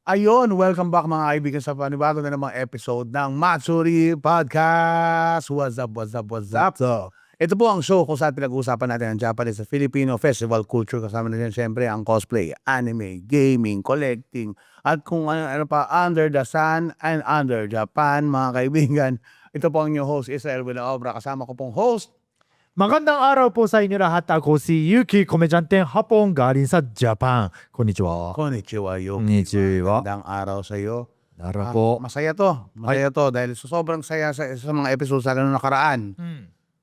Ayun, welcome back mga kaibigan sa panibago na namang episode ng Matsuri Podcast. What's up, what's up, what's up? Ito po ang show kung saan pinag-uusapan natin ang Japanese at Filipino festival culture. Kasama na din siyempre ang cosplay, anime, gaming, collecting, at kung ano pa under the sun and under Japan mga kaibigan. Ito po ang inyong host, Israel Villaobra. Kasama ko pong host, Magandang araw po sa inyo lahat. Ako si Yuki Komedyante Hapon galing sa Japan. Konnichiwa. Konnichiwa Yuki. Konnichiwa. Magandang araw sa iyo. Araw po. Masaya to. Masaya to dahil sobrang saya sa mga episodes sa nung nakaraan.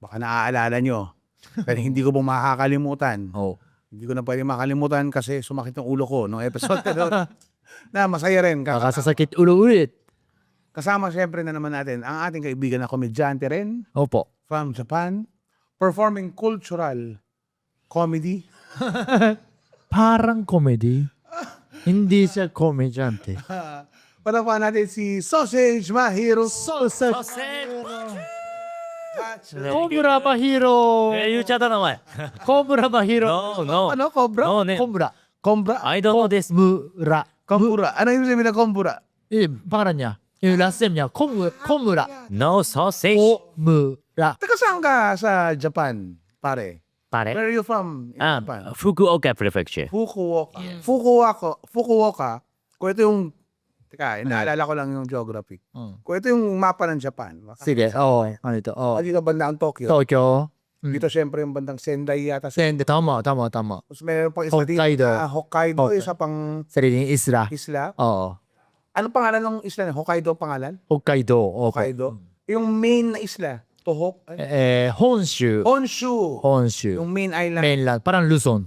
Baka naaalala nyo. Pero hindi ko pong makakalimutan. Oh. Hindi ko na pwede makalimutan kasi sumakit ang ulo ko nung episode na masaya rin. Kakasasakit ulo ulit. Kasama siyempre na naman natin ang ating kaibigan na komedyante rin Opo. from Japan. Performing cultural comedy. Parang comedy. Hindi siya komedyante. Palapakan natin si Sausage Mahiro. Kobra Mahiro. 言っちゃった名前。 Kobra Mahiro. No, no. Ano? Cobra? No, ne. Kobra. Kombra? I don't know this. Komura. Kombura. Ano yung sabihin na kombura? Pangalan niya. Yung last name niya. Komura. No sausage. Komura. Taga saan ka sa Japan, pare? Pare. Where are you from in Japan? Fukuoka Prefecture. Fukuoka. Fukuoka. Kung ito yung, teka, naalala ko lang yung geography. Kung ito yung mapa ng Japan. Sige. Oo. Ano ito? Oo. Dito banda ang Tokyo. Tokyo. Dito syempre yung bandang Sendai yata. Tama. Tapos meron pang isa dito. Hokkaido. Hokkaido. Okay. Isa pang Sariling isla. isla. Oo. Anong pangalan ng isla? Hokkaido ang pangalan? Hokkaido. Opo. Hokkaido. Yung main na isla. Tohok. Honshu. Honshu. Honshu. Yung main island. Mainland. Parang Luzon.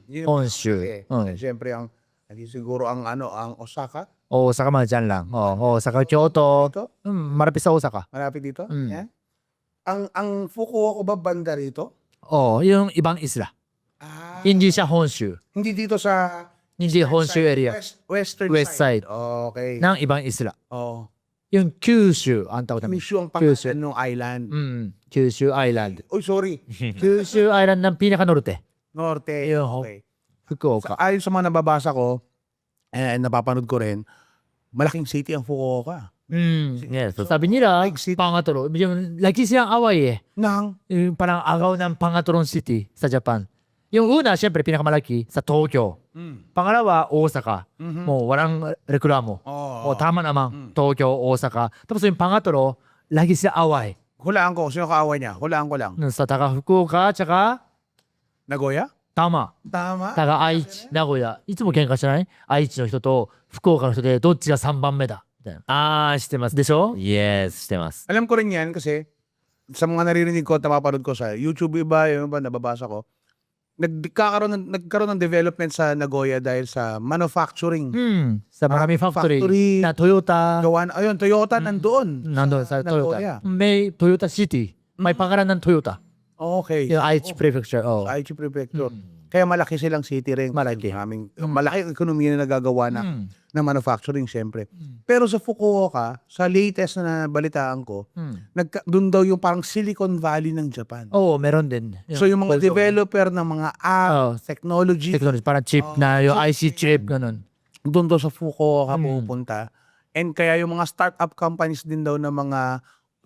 Yun. Honshu. Siyempre ang hindi siguro ang ang Osaka. Osaka man dyan lang. Osaka, Kyoto. Ito, Marapit sa Osaka. malapit dito. Yan. Ang Fukuoka ba banda rito? Yung ibang isla. Hindi siya Honshu. Hindi dito sa Hindi Honshu area. Western West side. Okay. Ng ibang isla. Oh. Yung Kyushu. Ang tawag namin. Kyushu ang Kyushu. pangalan ng island. Kyushu Island. Oy, sorry. Kyushu Island ng pinaka-norte. Norte. Yung Okay. Fukuoka. Ayon sa mga nababasa ko, napapanood ko rin, malaking city ang Fukuoka. Yes. Sabi nila, Big city. pangatlo. Lagi siyang away Nang Yung parang agaw ng pangatlong city sa Japan. Yung una, syempre, pinakamalaki sa Tokyo. Pangalawa, Osaka. Mo walang reklamo. Tama naman. Tokyo, Osaka. Tapos yung pangatlo, lagi siya away. hulaan ko, sino kaaway niya? Hulaan ko lang. Sa taga Fukuoka, tsaka Nagoya? Tama. Tama. タが愛知、名古屋。いつも喧嘩してない愛知の人と福岡の人でどっちが3番目だみたいな。知ってます。でしょ Yes, 知ってます。 Alam ko rin yan kasi sa mga naririnig ko at napapanood ko sa YouTube iba, yung iba nababasa ko, nagkaroon ng development sa Nagoya dahil sa manufacturing. Sa maraming factory, na Toyota. Gawan, ayun, Toyota nandoon. Nandun sa Nagoya. Toyota. May Toyota City. May pangalan ng Toyota. Okay. Yung Aichi Prefecture. Sa Aichi Prefecture. Kaya malaki silang city rin. Malaki. Malaki ang ekonomiya na nagagawa na manufacturing syempre. Pero sa Fukuoka, sa latest na balitaan ko, doon daw yung parang Silicon Valley ng Japan. Meron din. So yung mga developer ng mga app, technology, Technology, parang chip na yung IC chip, ganun. doon daw sa Fukuoka pupunta. And kaya yung mga startup companies din daw ng mga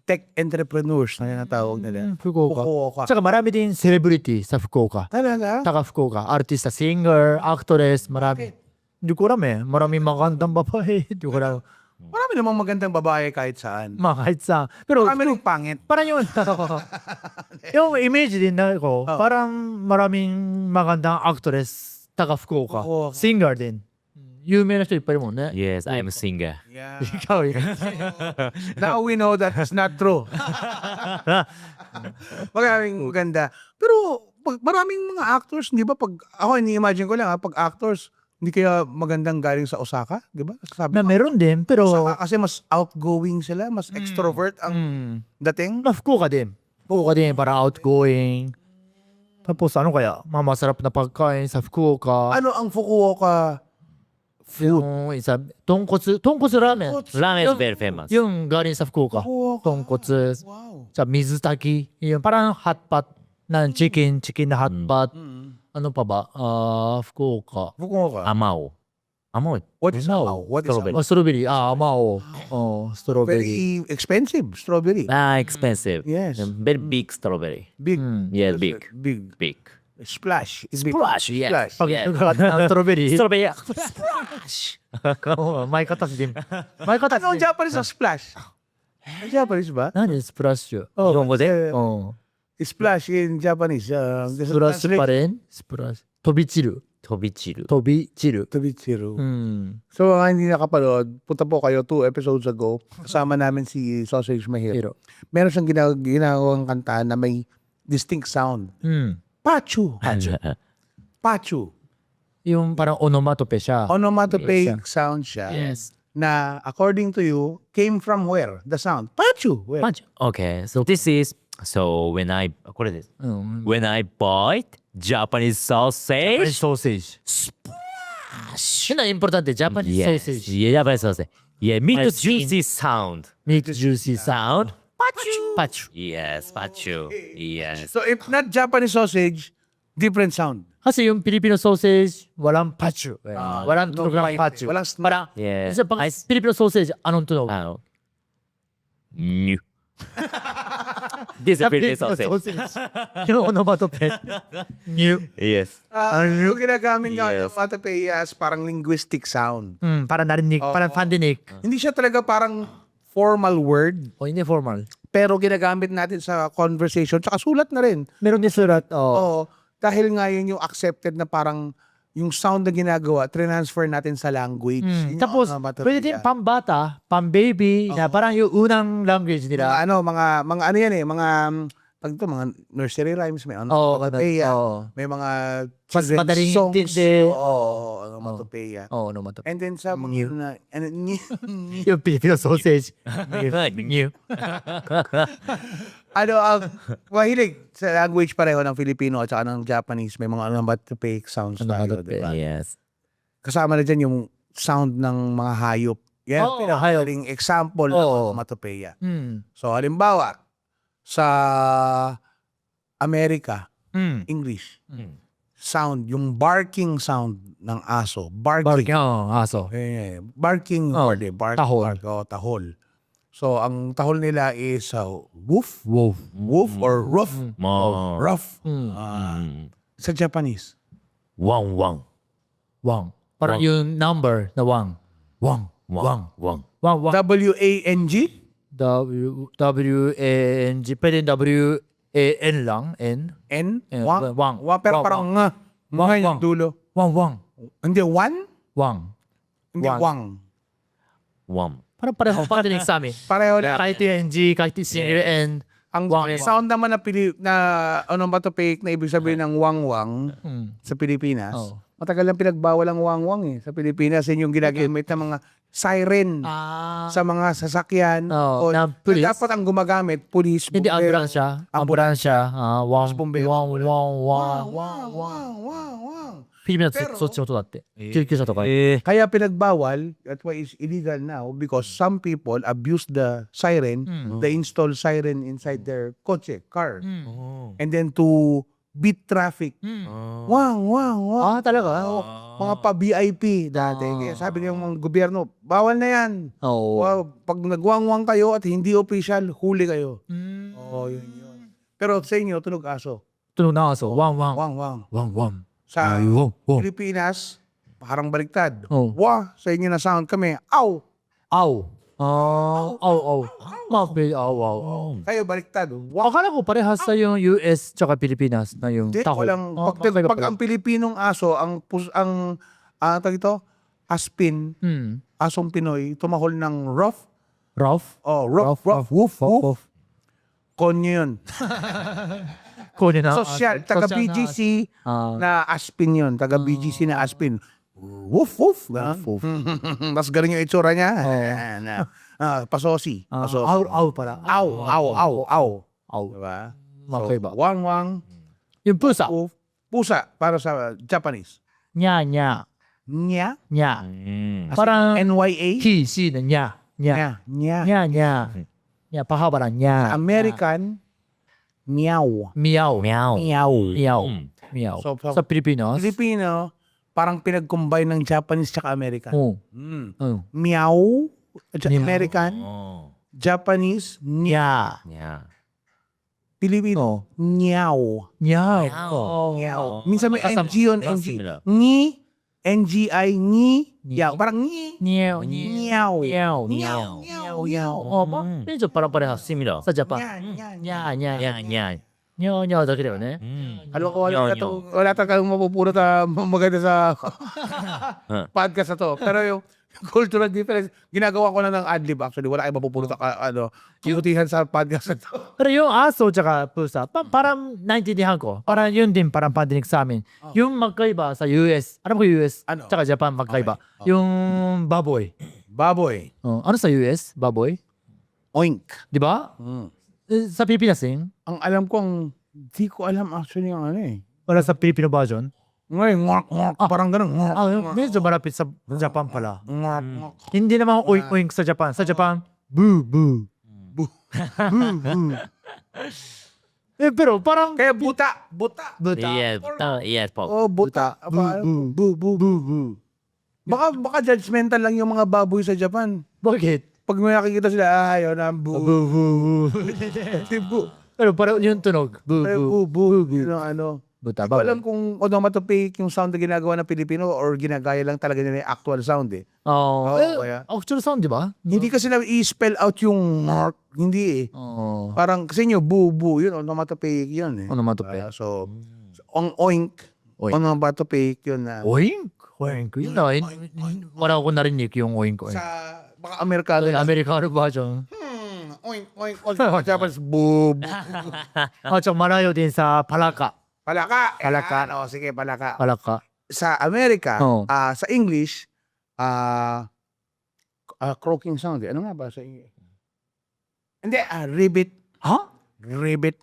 tech entrepreneurs na natawag nila. Fukuoka. Tsaka marami din celebrity sa Fukuoka. Talaga? Taga Fukuoka. Artista, singer, actress, marami. Hindi ko alam Maraming magandang babae. Hindi ko alam. Marami namang magandang babae kahit saan. Kahit sa. Pero Marami rin pangit. parang yun. Yung image din na ko, parang maraming magandang actress taga Fukuoka. Fukuoka. Singer din. 有名な人いっぱいいるもんね。 Yes, I am a singer. Yeah. Ikaw eh. Now we know that it's not true. Maraming maganda. Pero maraming mga actors, di ba? Ako, ini-imagine ko lang, pag actors, hindi kaya magandang galing sa Osaka, di ba? Sabi Na meron din, pero Osaka kasi mas outgoing sila, mas extrovert ang dating. na Fukuoka din. Fukuoka din, para outgoing. Tapos ano kaya? Masarap na pagkain sa Fukuoka. Ano ang Fukuoka food? Yung isa, tonkotsu ramen. Ramen is very famous. Yung galing sa Fukuoka. Fukuoka. Tonkotsu. Wow. Sa mizutaki. Yung parang hot pot na chicken na hot pot. Ano pa ba? Fukuoka. Fukuoka. Amao. Amoy. What is amaw? What is Strawberry. amaw? strawberry. Amao. Strawberry. Very expensive strawberry. Expensive. Yes. Very big strawberry. Big. Yeah, big. Big. Big. Splash. It's big. Splash, yeah. Splash. Pag Yeah. strawberry. Strawberry. May katas din. May katas Ano ang din. Japanese sa splash? Ang Japanese ba? Nani splash yun? Nihongo de? Splash in Japanese. There's a Splash pa translation. rin? Splash. Tobichiru. Tobichiru. Tobichiru. Tobichiru. Hmm. So, mga hindi nakapanood, punta po kayo 2 episodes ago. Kasama namin si Sausage Mahiro. Hero. Meron siyang ginagawang kanta na may distinct sound. Pachu. Pachu. Yung parang onomatope siya. Onomatopoeic sound siya. Yes. Na according to you, came from where? The sound. Pachu. Where? Punch. Okay, so this is when I when I bought Japanese Japanese sausage. sausage. Yun ang importante. Japanese Yes, sausage. yeah, Japanese sausage. Yeah, meat I've seen- juicy sound. Meat juicy Sound. Pachu. Yes, pachu. Yes. So if not Japanese sausage, different sound. Kasi yung Filipino sausage, walang pachu. Walang no tunog ng bite. pachu. Walang snap. Parang, Yeah. isa pang Filipino sausage, anong tunog? New. This is Filipino sausage. Yung onomatope. New. Yes. Yung ginagamit nga Yes. yung onomatopoeia as parang linguistic sound. Parang narinig, parang fandinig. Hindi siya talaga parang formal word, O hindi formal. pero ginagamit natin sa conversation, tsaka sulat na rin. Meron din surat. Oo. Dahil nga yun yung accepted na parang yung sound na ginagawa, transfer natin sa language. Yun yung Tapos, onomatopoeia. pwede din pambata, pambaby, na parang yung unang language nila. mga ano yan eh, mga pag ito, mga nursery rhymes, may onomatopoeia, may mga children's madaling songs. intindi. Oo, onomatopoeia. Oo, onomatope. And then sa mga Yung Filipino sausage. New. ang mahilig sa language pareho ng Filipino at saka ng Japanese, may mga onomatopoeic sounds tayo, Onomatopoeia. diba? Yes. Kasama na dyan yung sound ng mga hayop. Yan, Oo, pinakaling example ng Oo. onomatopoeia. Hmm. So, halimbawa, sa Amerika, Hmm. English, sound, yung barking sound ng aso. Barking. Barking. Aso. Barking Oh, word eh. tahol. Tahol. So, ang tahol nila is woof, Wolf. woof or ruff. Mo. Rough. Mm. Sa Japanese. Wang wang. Wang. Parang yung number na wang. Wang. Wang wang. Wang. Wang. W-A-N-G? W-A-N-G. Pwede W-A-N lang. N. N? Yeah, Wang. wang. Pero Wang, parang wang. nga. Mga Wang, yung wang. dulo. Wang. Wang. Hindi, one? Wang. Hindi, Wang. wang. Wang. Parang pareho. Pagdating sa amin. Pareho na. Kahit yung N-G, kahit yung N. Ang Wang. sound naman na onomatopoeic na ibig sabihin ng wang-wang sa Pilipinas, Oh. matagal lang pinagbawal ang wang-wang eh. Sa Pilipinas, yun yung ginagamit ng mga siren sa mga sasakyan. Oh, O, na police? dapat ang gumagamit, police, Hindi, bumbero. ambulansya. Ambulansya. Wang. Bumbero. Wang. Wang. Wang. Wang, wang, wang, wang, wang. フィリピンは Pero- そっちの音だって。救急車とか。 Kaya pinagbawal, that's why it's illegal now because some people abuse the siren, they install siren inside their kotse, car. And then to beat traffic. Wang, wang, wang. talaga? Mga pa-VIP dati. Kaya sabi ng mga gobyerno, bawal na yan. Oo. Wow, pag nagwang-wang kayo at hindi official, huli kayo. Oo, yun. Pero sa inyo, tunog aso. Tunog na aso. Wang, wang. Wang, wang. Wang, wang. Sa Wang, wang. Pilipinas, parang baliktad. Oh. Wah, sa inyo na sound kami, aw. Aw. Aw, aw. Mapil, aw, aw. Kayo baliktad. Wah. Akala ko parehas sa yung US tsaka Pilipinas na yung Hindi, tahol. walang, Oh, pag pala. ang Pilipinong aso, tawag ito, aspin, asong Pinoy, tumahol ng rough, Ralph? rough, woof, woof, konyo yun. Kunin na. Social, taga BGC na aspin yun, taga BGC na aspin. Woof, woof. Mas ganun yung itsura niya. Pasosi. Pasosi. Aw, aw para. Aw, aw, aw, aw. Aw. Diba? Makaiba. Wang, wang, Yung pusa. woof. Pusa, para sa Japanese. Nya, nya. Nya? Nya. Mm. Parang N-Y-A? he, she na nya. Nya. Nya. Nya. Nya, nya. Nya, pahaba na nya. American, meow. Meow. Meow. Meow. Meow. Mm. Meow. So, Sa Pilipinas? Filipino, parang pinag-combine ng Japanese tsaka American. 어. Meow, Meow. American, 어. Japanese, nya. 야. Pilipino, nyaw. 냐. 어. Minsan may Kasam- NG yun, NG. 맞습니다. Ni, NGI, ni, yaw. Parang ni, 냐오. nyaw. 냐오. Nyaw, nyaw, nyaw. 어, 막 medyo parang-parehas 맞습니다. sa Japan. Nya, nya. 냐, 냐. 야, 야. 냐 da kaya ne. Alam ko, wala talagang mapupulot na maganda sa podcast na to. Pero yung cultural difference, ginagawa ko lang ng adlib actually. Wala kayong mapupulot na kinutihan sa podcast na to. Pero yung aso tsaka pusa, parang naintindihan ko. Parang yun din parang pandinig sa amin. Yung magkaiba sa US, alam ko US, Ano? tsaka Japan magkaiba. Okay. Yung baboy. Baboy. Ano sa US? Baboy? Oink. Di ba? Sa Pilipinas din? Ang alam ko, di ko alam actually yung ano eh. Wala sa Filipino version? Ngayon, parang ganun. Medyo malapit sa Japan pala. Ngak. Hindi naman oink-oink sa Japan. Sa Japan, boo, boo. Boo, boo. Pero parang... Kaya buta. Buta. Yes, po. Oh, buta. Boo, Bu, bu, bu, bu. Baka judgmental lang yung mga baboy sa Japan. Bakit? Pag may nakikita sila, ayaw na bu. Boo, boo, boo. Di bu. Pero parang yung tunog. Boo, Pero boo. bu, bu. Yun ang ano. Buta, Hindi ko alam kung onomatopoeic yung sound na ginagawa ng Pilipino or ginagaya lang talaga nila yung actual sound eh. Kaya. actual sound, di ba? Hindi kasi na i-spell out yung mark. Hindi eh. Oo. Parang kasi nyo, bu, bu. Yun, onomatopoeic yun eh. Onomatopoeic. So, ang oink. Oink. Onomatopoeic yun na. Oink? Oink. Yun na. Wala ko narinig yung oink, oink. Sa baka Amerikano lang. Amerikano version. Oink, oink, oink. Tapos, bu, bu. Tsaka malayo din sa palaka. Palaka. Palaka. Ayan, sige, palaka. Palaka. Sa Amerika, Oo. sa English, croaking sound. Ano nga ba sa English? Hindi, ribbit. Ha? Ribbit.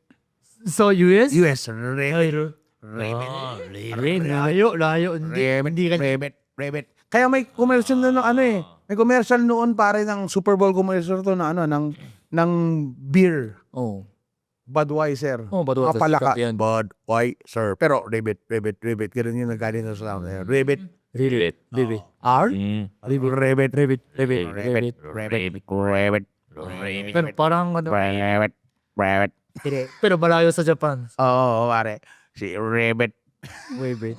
So, US? US, ribbit. Layo. Hindi ka. Ribbit. Kaya may commercial na ano eh. May commercial noon pare ng Super Bowl commercial to na ano, ng beer. Oh. Budweiser. Budweiser. Mga palaka. Yan. Budweiser. Pero ribbit. Ganun yung nagaling sa sound. Ribbit. Ribbit. Baby. R? Ribbit. Pero parang ano. Rabbit. Pero malayo sa Japan. Oo, pare. Si Ribbit. Baby.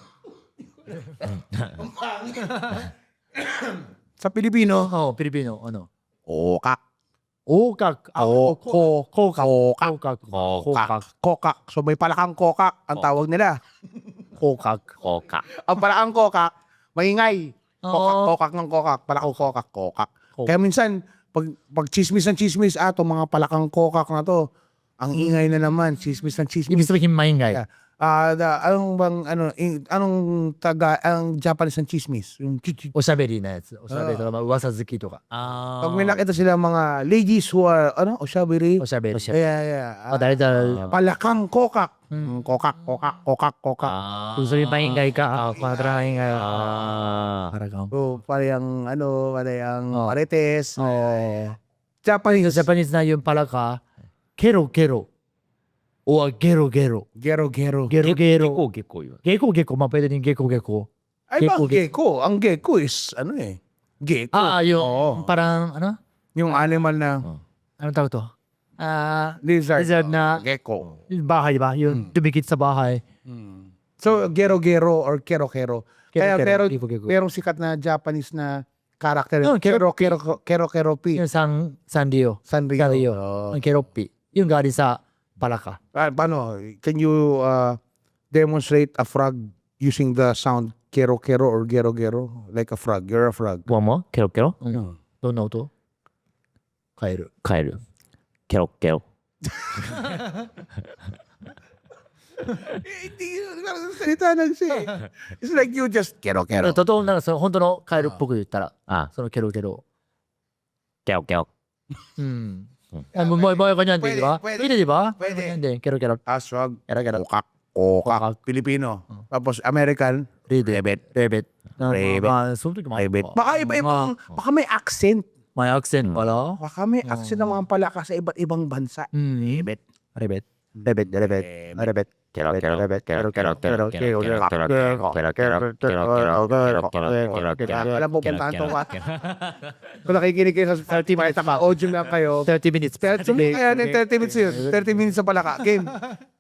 Sa Pilipino, Pilipino. Ano? kokak. Okak. Kokak. Kokak. So may palakang kokak ang tawag nila. Kokak. Koka. Ang palakang kokak, maingay. Oo. Kokak ng kokak. Palakang kokak. Kaya minsan, pag chismis ng chismis, itong mga palakang kokak na to, ang ingay na naman, chismis ng chismis. Ibig sabihin maingay. Anong ang Japanese ng chismis? Yung Oshaberi na yatsu. Oshaberi to ka, uwasazuki to ka. pag may nakita sila mga ladies who are, oshabiri. Oshaberi. Dahil palakang kokak. Hmm. Kokak. Kung sabihin maingay ka, para maingay. Parang. So, parang paretes. Japanese. Japanese na yung palaka, kero. O gero. Gero. Geko yun. Geko. Pwede din geko. Ay ba, gecko? Ang gecko is, gecko. Yung parang, ano? Yung animal na Anong tawag to? lizard. Lizard na Gecko. yung bahay ba? Yung dumikit sa bahay. So, gero or kero. Kaya Geko. merong sikat na Japanese na character. Yung Kero P. Yung Sanrio. Sanrio. Ang keropi. Yung galing sa palaka. Paano? Can you demonstrate a frog using the sound kero or gero? Like a frog. You're a frog. One more. Kero. Don't know to? Kaeru. Kero. Salita lang siya. It's like you just kero. トトならその本当のカエルっぽく言ったら、そのケロケロ。 Kero. Mo ganyan din, di ba? Pwede. Pwede, di ba? Pwede. Ganyan din, kero kero. Frog. Kero. Kokak. Filipino. Tapos American. Rabbit. So, Baka iba-ibang, baka may accent. may accent pala. Baka may accent ng mga palaka sa iba't ibang bansa. Rabbit. Alam mo, puntahan to ka. Kung nakikinig kayo sa 30 minutes, audio lang kayo. 30 minutes. 30 minutes. Ayan, 30 minutes yun. 30 minutes sa palaka. Game.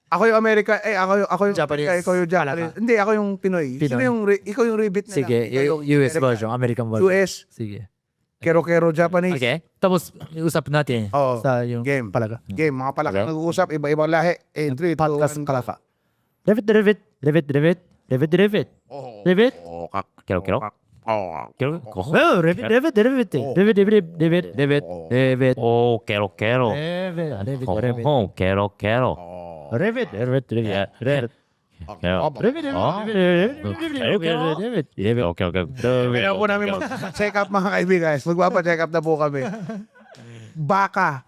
Ako yung America, ako yung Japanese. Ikaw yung Japanese. Hindi, ako yung Pinoy. Sino yung, ikaw yung ribbit na Sige, lang. US version, American version. US, Sige. kero-kero Japanese. Okay. Tapos, usap natin Oo. sa yung Game. palaga. Game, mga palaka Okay. nag-uusap, iba-ibang lahi. 3, 2, Podcast 1, palaka. Revit. Oh, Revit. Oh, quiero. Oh, quiero. Revit. Kaya po namin mag-check up mga kaibigan. Magpapa-check up na po kami. Baka.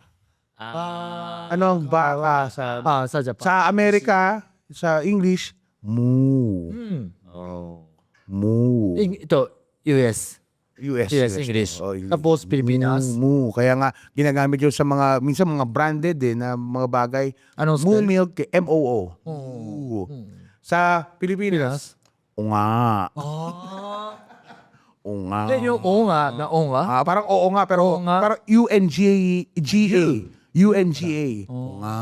Anong baka sa Sa Japan. sa Amerika, sa English, moo. Oh. Moo. Ito, US. US. English. Oh, English. Tapos Pilipinas. Moo. Kaya nga, ginagamit yun sa mga, minsan mga branded na mga bagay. Anong Moo spell? milk, M-O-O. Moo. Sa Pilipinas, unga. Unga. Yung onga na onga. Parang oo nga, pero Oo nga. parang UNGA. UNGA. Unga.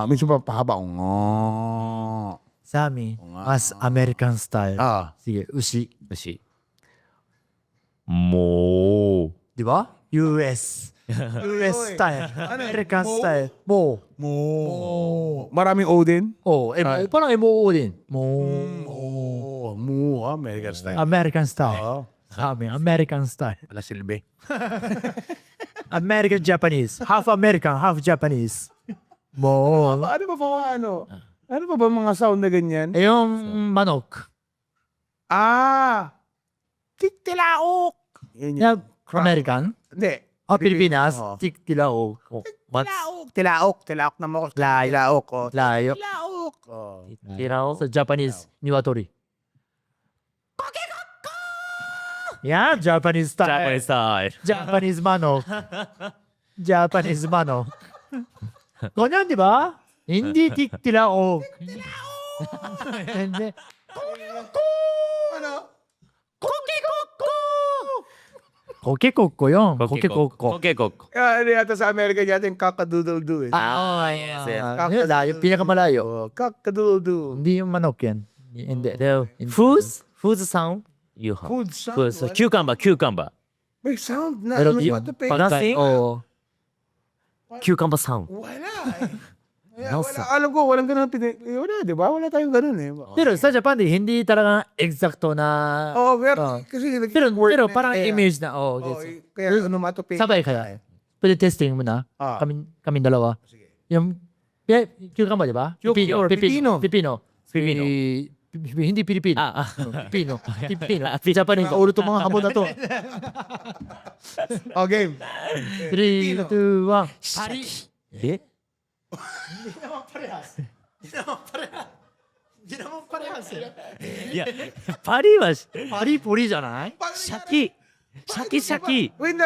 Minsan pa pahaba, unga. Sa amin, mas American style. Sige, ushi. Mo. Di ba? US. US style. American style. Mo. Maraming O din? Oh, parang MOO din. Mo. Moo, American style. American style. Sa amin, American style. Wala silbi. American Japanese. Half American, half Japanese. Mo. Ano ba mga ano? Ano pa ba mga sound na ganyan? Yung manok. Tiktilaok! Yun Yung American. Hindi. Pilipinas. Oo. Tilaok. Tilaok na mo. Tilaok. Layo. Tilaok. Sa Japanese, niwatori. Yeah, Japanese style. Japanese manok. Japanese manok. Ganyan, di ba? Hindi tilaok. Hindi. Ano? Kokekoko yun. Kokekoko. Ano yata sa Amerika yata yung kakadoodle-doo eh. Yes. Layo, pinakamalayo. Kakadoodle-doo. Hindi yung manok yan. Hindi. Whose sound you have? Food sound. Food. So, cucumber. May sound na. Pero Ano yung ba ito, Pe? Nothing? Oo. Cucumber sound. Wala eh. Wala, alam ko, walang ganun. Wala, di ba? Wala tayong ganun eh. Pero sa Japan, hindi talaga eksakto na... Oo, pero kasi Pero word na- parang kaya- image na. Oo, kaya onomatopoeic. Sabay kaya. Pwede testing mo na. Kami dalawa. Yung cucumber, di ba? Pipino. Hindi Pilipino. Pipino. Japanese. Ulo itong mga kabon na to. Game. 3, 2, 1. Pari. Eh? Hindi naman parehas eh. Yeah. Pari was パリポリじゃない shaki. Shaki. Wait.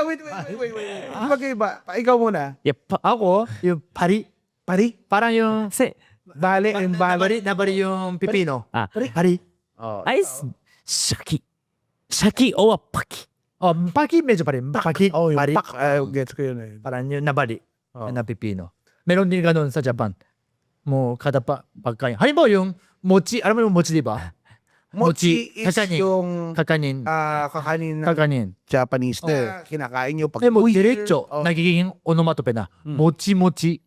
Magkaiba. Ikaw muna. Yeah, Ako, yung pari. Pari? Parang yung... Bale and bale. Nabari yung pipino. Pari. Ice. Shaki or paki. Oh, paki medyo pa rin. Paki. Oh, yung pari. pak. Gets ko yun eh. Parang yung nabali. Na pipino. Meron din ganun sa Japan. Mo kada pagkain. Halimbawa yung mochi. Alam mo yung mochi, di ba? Mochi is kakanin. yung Kakanin. kakanin ng Kakanin. Japanese na kinakain nyo pag Eh, mo uwi. diretso. Nagiging onomatope na. Mochi-mochi.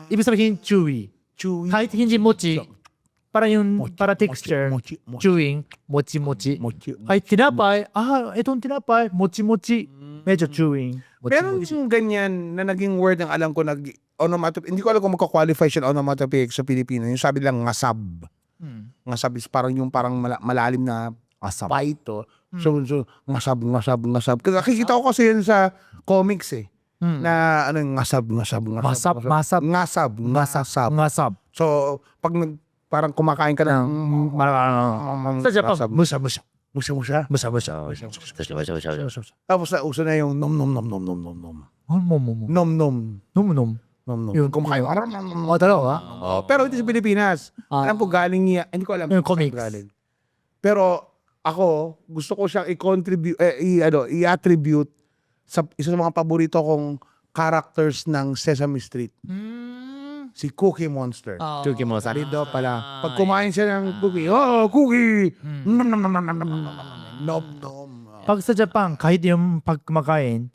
Ibig sabihin, chewy. Chewy. Kahit hindi mochi, para yung, para texture, Mochi. chewing, mochi-mochi. Mochi. Kahit tinapay, itong tinapay, mochi-mochi, medyo chewing. Meron Mochi-mochi. yung ganyan na naging word ng alam ko onomatopoeic. Hindi ko alam kung magka-qualify siya onomatopoeic sa Pilipino. Yung sabi lang ngasab. Ngasab is parang yung parang malalim na paito. So ngasab. Kasi nakikita ko kasi yun sa comics eh. Na ano yung ngasab. Ngasab. So pag parang kumakain ka ng Sa Japan, ngasab. musa-musa. Musa. Tapos na uso na yung nom. Nom-nom. Nom. Nom-nom. Yung kumakain. talaga? Pero ito sa Pilipinas. Alam ko galing niya. Hindi ko alam. Yung kung saan comics. galing. Pero ako, gusto ko siyang i-contribute, i-attribute sa isa sa mga paborito kong characters ng Sesame Street. Si Cookie Monster. Cookie Monster. Sarito pala. Pag kumain siya ng cookie, cookie! Nom nom nom nom nom nom nom nom nom. Pag sa Japan, kahit yung pag kumakain,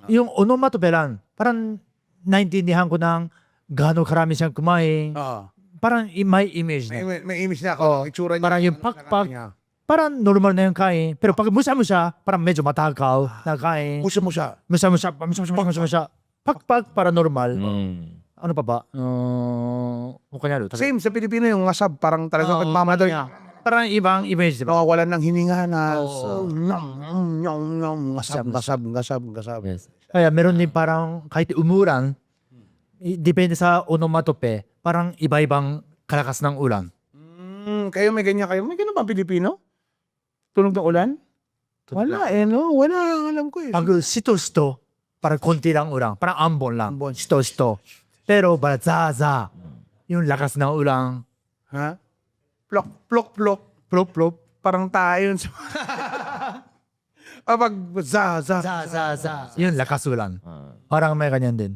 yung onomatope lang, parang naintindihan ko ng gaano karami siyang kumain. Parang may image na. May image na ako. Itsura niya. Parang yung pakpak, parang normal na yung kain. Pero pag musa mo siya, parang medyo matakaw na kain. Pusa mo siya. Musa mo siya. Pakpak, para normal. Ano pa ba? Mukha Same sa Pilipino yung ngasab. Parang talagang nagmamadali. Parang ibang image, diba? Nakawalan ng hininga na ngasab. Yes. Kaya meron din parang kahit umulan, depende sa onomatope, parang iba-ibang kalakas ng ulan. Kayo may ganyan kayo? May ganyan ba Pilipino? Tunog ng ulan? Wala no? Wala ang alam ko eh. Pag sito-sito, parang konti lang ulan. Parang ambon lang. Sito-sito. Pero za-za, yung lakas ng ulan. Ha? Plok, plok, plok. Plop, plop. Parang tayo yun. Pag za. Za. Yung lakas ulan. Parang may ganyan din.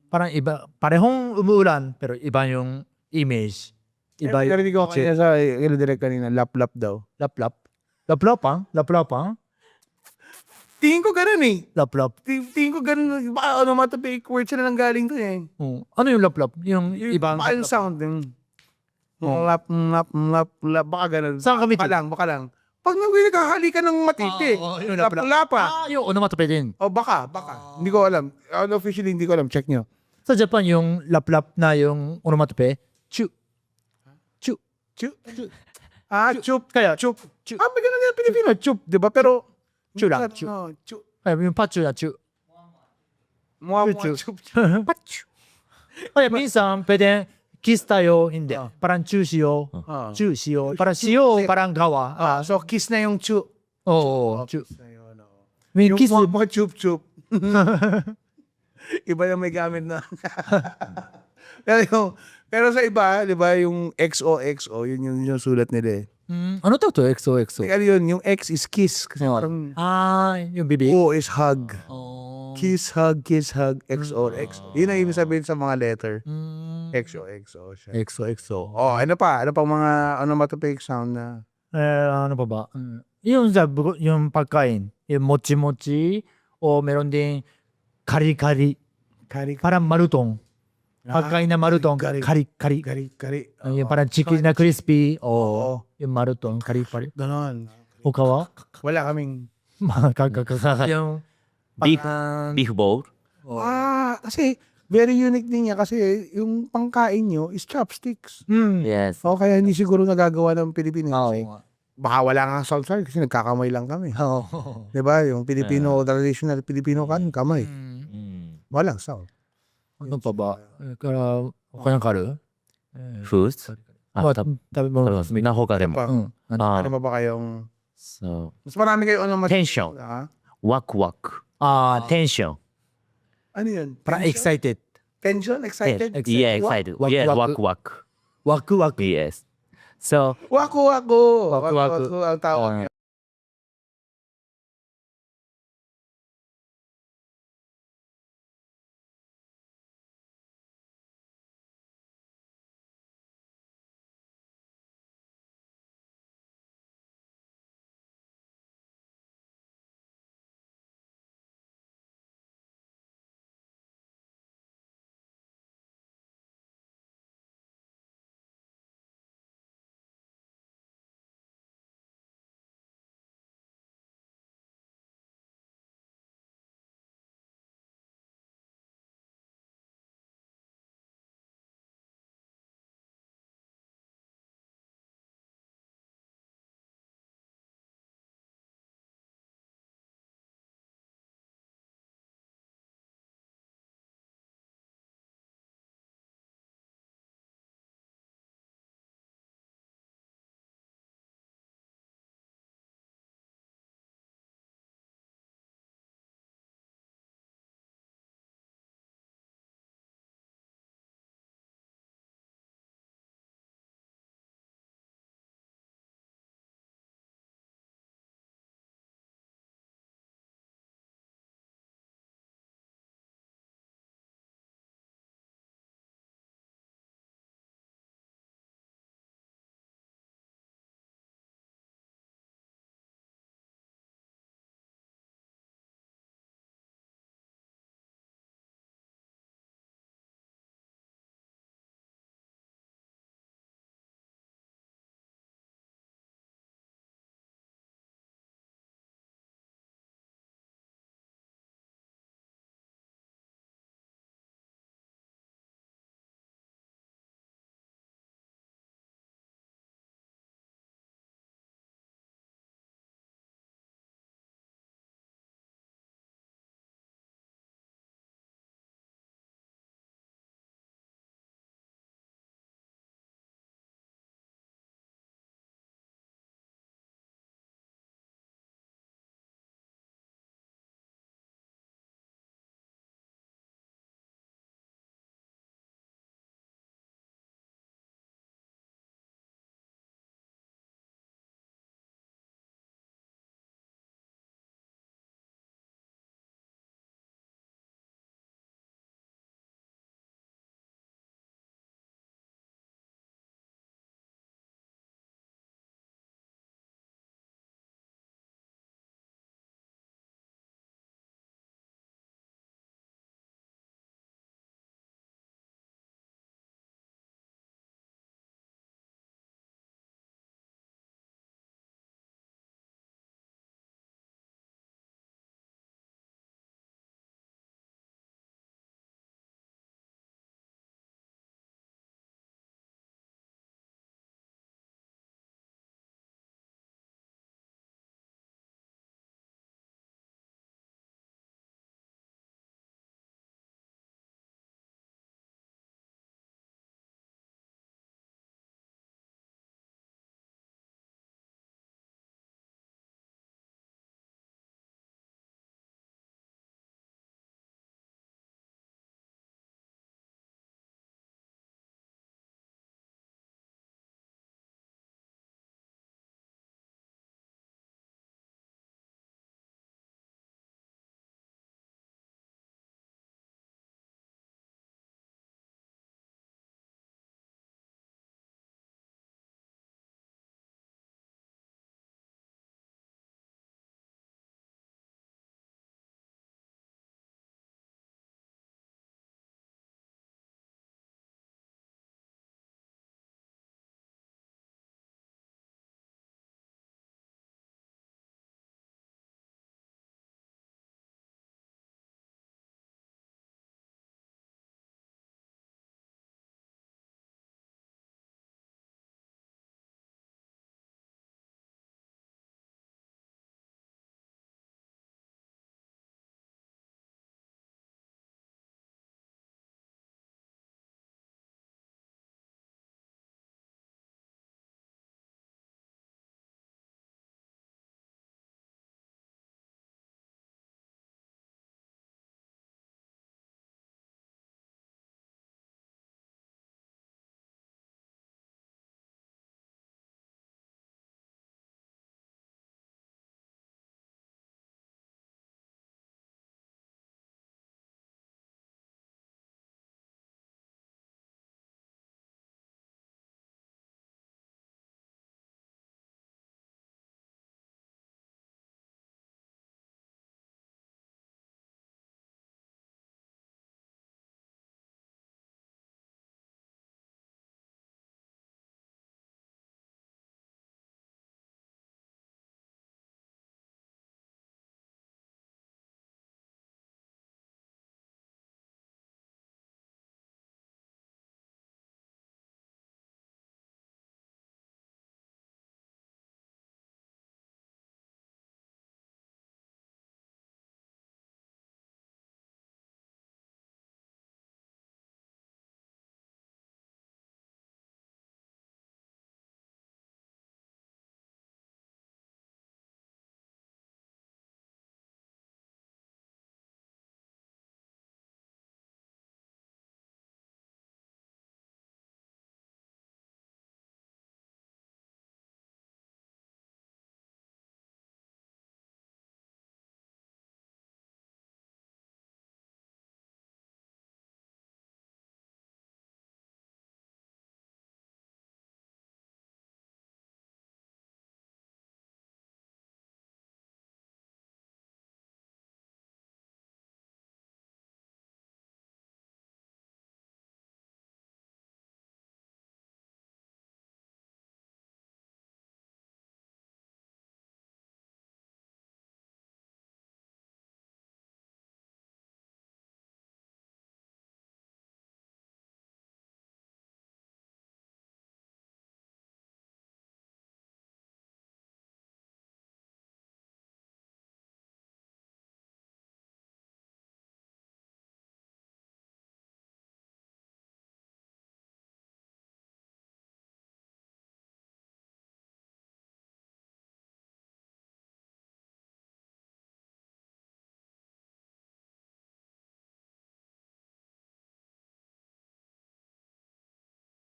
Parang iba, parehong umuulan, pero iba yung image. Iba yung Narinig ko kanina sa direct kanina, lap-lap daw. lap-lap. Lap-lap. Tingin ko ganun eh. Lap-lap. Tingin ko ganun. Baka onomatopoeic word sila nang galing doon eh. Ano yung lap-lap? Yung ibang Baka yung sound yung lap. Baka ganun. Saan kami Baka lang. Pag nagkakahalikan ng matiti. yung lap-lap. Lapa. Yung onomatope din. O baka. Hindi ko alam. Unofficially hindi ko alam. Check nyo. Sa Japan, yung lap-lap na yung onomatope, chu. Chup. Kaya, Chup. May ganun yung Pilipino. Chup. Diba? Pero chu lang. Chu. Chup. Kaya yung pachu na chu. Chup. Kaya minsan, pwede kiss tayo, hindi. Parang chu siyo. Chu siyo. Parang siyo, parang gawa. So kiss na yung chu. Oo, chu. Yung Kiss, mga chup. Iba yung may gamit na. pero sa iba, di ba, yung XOXO, yun yung sulat nila eh. ano to? XOXO. Ano yun, yung X is kiss. Kasi parang Yung bibig. O is hug. Oh. Kiss, hug, XOXO. Yun ang ibig sabihin sa mga letter. XOXO siya. XOXO. Ano pa? Ano pang mga onomatopoeic sound na? Ano pa ba? Yung pagkain. Yung mochi-mochi. O meron din kari-kari. Parang marutong. Pagkain na marutong. Kari-kari. Yung parang chicken na crispy. O yung marutong. Kari-kari. Ganon. Ukawa? Wala kaming... Yung Beef bowl. Kasi very unique din niya kasi yung pangkain nyo is chopsticks. Yes. Kaya hindi siguro nagagawa ng Pilipino. Oo. Baka wala nga salt kasi nagkakamay lang kami. Diba? Yung Filipino, traditional Filipino kanin, kamay. Walang salt. Ano pa ba? Kanyang karu? Food. Tabi mo. な他でも。 Ano pa ba kayong... So, Mas marami kayo ano mas... Tension. Waku waku. Tension. Ano yun? Parang excited. Tension? Excited? Yeah, excited. Yeah, waku waku. Waku-waku. Yes. So, Waku. Waku-waku. Ang tawag.